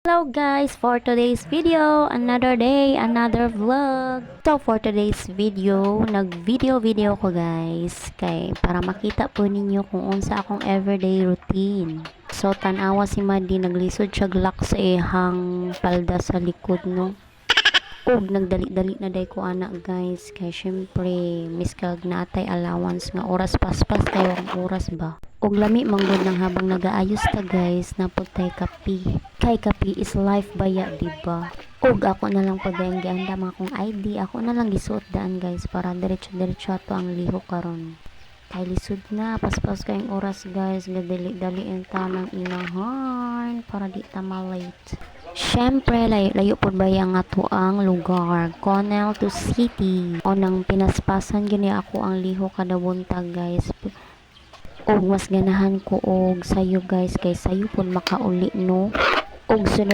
Hello guys, for today's video, another day, another vlog. So for today's video, nag-video ko guys, kay para makita po ninyo kung unsa akong everyday routine. So tanawa si Madi, naglisod siya glak sa ihang palda sa likod no. Og nagdali-dali na day ko anak guys, kay syempre miskag natay allowance nga oras paspas kayo ang oras ba. Og lami manggod ng habang nagaayos ta guys, naputay kapi. Kay kapi is life baya diba? Og ako na lang pagayang gianda mga kong ID, ako na lang gisuot daan guys para diretso-diretso ato ang liho karon. Kay lisod na, paspas kayong oras guys, gadali-dali ang tanang inahan para di ta malate. Syempre, layo po ba yung ato ang lugar? Connell to City. O nang pinaspasan gini ako ang liho kada buntag guys. Og mas ganahan ko og sayo guys, kay sayo po makauli no. Og sunod